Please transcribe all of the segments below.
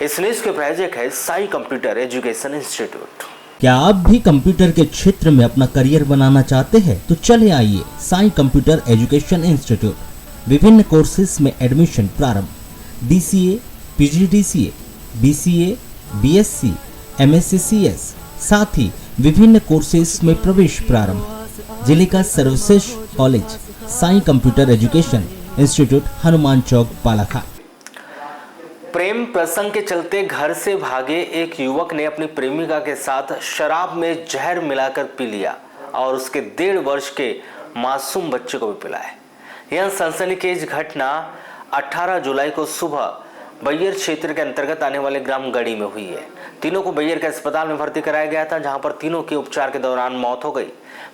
इस न्यूज के प्रायोजक है साई कंप्यूटर एजुकेशन इंस्टीट्यूट। क्या आप भी कंप्यूटर के क्षेत्र में अपना करियर बनाना चाहते हैं? तो चले आइए साई कंप्यूटर एजुकेशन इंस्टीट्यूट। विभिन्न कोर्सेज में एडमिशन प्रारंभ। DCA, PGDCA, BCA, BSc, MSc, साथ ही विभिन्न कोर्सेज में प्रवेश प्रारंभ। जिले का सर्वश्रेष्ठ college Sai computer education institute, Hanuman Chowk, Balaghat. प्रेम प्रसंग के चलते घर से भागे एक युवक ने अपनी प्रेमिका के साथ शराब में जहर मिलाकर पी लिया और उसके 1.5 वर्ष के मासूम बच्चे को भी पिलाया। यह सनसनीखेज घटना 18 जुलाई को सुबह बैयर क्षेत्र के अंतर्गत आने वाले ग्राम गढ़ी में हुई है। तीनों को बैयर के अस्पताल में भर्ती कराया गया था, जहां पर तीनों की उपचार के दौरान मौत हो गई।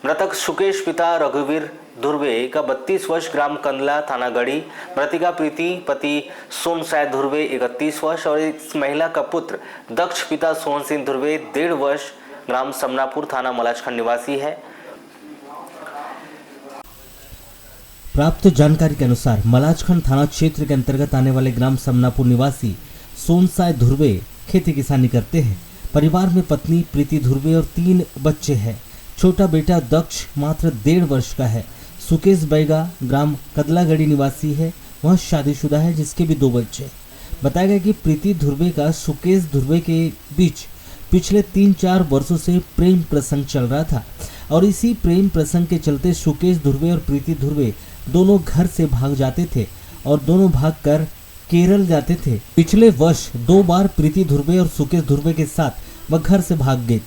मृतक सुकेश पिता रघुवीर धुर्वे का 32 वर्ष, ग्राम कंदला, थाना गढ़ी। मृतिका प्रीति पति सोमसाय धुर्वे 31 वर्ष और इस महिला का पुत्र दक्ष पिता सोहन सिंह धुर्वे 1.5 वर्ष, ग्राम समनापुर, थाना मलाजखंड निवासी है। प्राप्त जानकारी के अनुसार मलाजखंड थाना क्षेत्र के अंतर्गत आने वाले ग्राम समनापुर निवासी सोनसाय धुर्वे खेती किसानी करते हैं। परिवार में पत्नी प्रीति धुर्वे और 3 बच्चे हैं। छोटा बेटा दक्ष मात्र 1.5 वर्ष का है। सुकेश बैगा ग्राम कदलागढ़ी निवासी है, वह शादीशुदा है, जिसके भी 2 बच्चे। बताया गया कि प्रीति धुर्वे का सुकेश धुर्वे के बीच पिछले 3-4 वर्षों से प्रेम प्रसंग चल रहा था और इसी प्रेम प्रसंग के चलते सुकेश धुर्वे और प्रीति धुर्वे दोनों घर से भाग जाते थे और दोनों भागकर केरल जाते थे। पिछले वर्ष 2 बार प्रीति धुर्वे और सुकेश धुर्वे के साथ वह घर से भाग गई।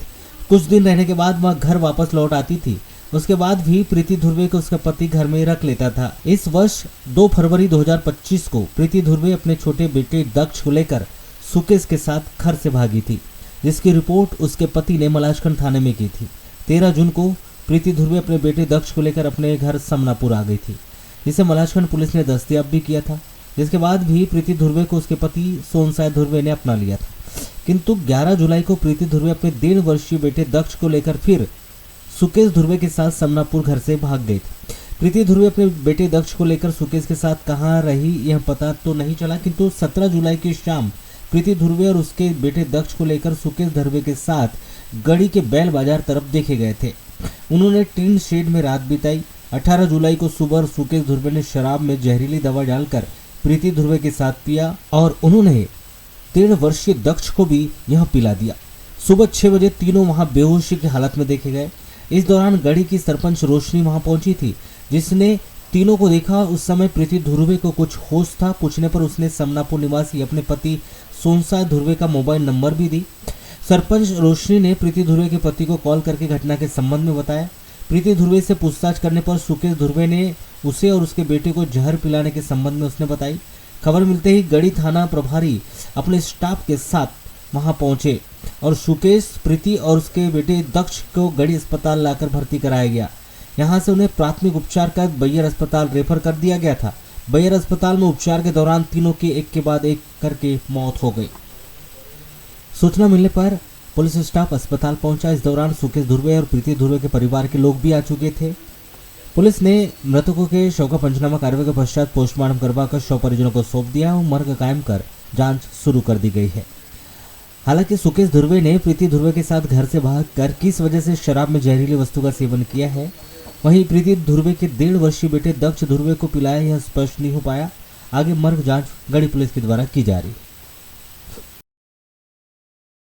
कुछ दिन रहने के बाद वह घर वापस लौट आती थी। उसके बाद भी प्रीति धुर्वे को उसका पति घर में रख लेता था। इस वर्ष 2 फरवरी 2025 को प्रीति धुर्वे अपने छोटे बेटे दक्ष को लेकर सुकेश के साथ घर से भागी थी, जिसकी रिपोर्ट उसके पति ने मलाजखंड थाने में की थी। 13 जून को प्रीति धुर्वे अपने बेटे दक्ष को लेकर अपने घर समनापुर आ गई थी, जिसे मलाजखंड पुलिस ने दस्तयाब भी किया था। जिसके बाद भी प्रीति धुर्वे को उसके पति सोनसाय धुर्वे ने अपना लिया था, किंतु 11 जुलाई को प्रीति धुर्वे अपने 1.5 वर्षीय बेटे दक्ष को लेकर फिर सुकेश धुर्वे के साथ समनापुर घर से भाग गई थी। प्रीति धुर्वे अपने बेटे दक्ष को लेकर सुकेश के साथ कहां रही यह पता तो नहीं चला, किंतु 17 जुलाई की शाम प्रीति धुर्वे और उसके बेटे दक्ष को लेकर सुकेश धुर्वे के साथ गढ़ी के बैल बाजार तरफ देखे गए थे। उन्होंने टीन शेड में रात बिताई। 18 जुलाई को सुबह सुकेश धुर्वे ने शराब में जहरीली दवा डालकर प्रीति धुर्वे के साथ पिया और उन्होंने 1.5 वर्षीय दक्ष को भी यह पिला दिया। सुबह 6 बजे तीनों वहां बेहोशी की हालत में देखे गए। इस दौरान गढ़ी की सरपंच रोशनी वहां पहुंची थी, जिसने तीनों को देखा। उस समय प्रीति धुर्वे को कुछ होश था। पूछने पर उसने समनापुर निवासी अपने पति सोनसाय धुर्वे का मोबाइल नंबर भी दी। सरपंच रोशनी ने प्रीति धुर्वे के पति को कॉल करके घटना के संबंध में बताया। प्रीति धुर्वे से पूछताछ करने पर सुकेश धुर्वे ने उसे और उसके बेटे को जहर पिलाने के संबंध में उसने बताई। खबर मिलते ही गढ़ी थाना प्रभारी अपने स्टाफ के साथ वहां पहुंचे और सुकेश, प्रीति और उसके बेटे दक्ष को गढ़ी अस्पताल लाकर भर्ती कराया गया। यहां से उन्हें प्राथमिक उपचार कर बैयर अस्पताल रेफर कर दिया गया था। बैयर अस्पताल में उपचार के दौरान तीनों की एक के बाद एक करके मौत हो गई। सूचना मिलने पर पुलिस स्टाफ अस्पताल पहुंचा। इस दौरान सुकेश धुर्वे और प्रीति धुर्वे के परिवार के लोग भी आ चुके थे। पुलिस ने मृतकों के शव का पंचनामा कार्रवाई के पश्चात पोस्टमार्टम करवाकर शव परिजनों को सौंप दिया और मर्ग कायम कर जांच शुरू कर दी गई है। हालांकि सुकेश धुर्वे ने प्रीति धुर्वे के साथ घर से भागकर किस वजह से शराब में जहरीली वस्तु का सेवन किया है, वहीं प्रीति धुर्वे के 1.5 वर्षीय बेटे दक्ष धुर्वे को पिलाया, यह स्पष्ट नहीं हो पाया। आगे मर्ग जांच गढ़ी पुलिस के द्वारा की जा रही है।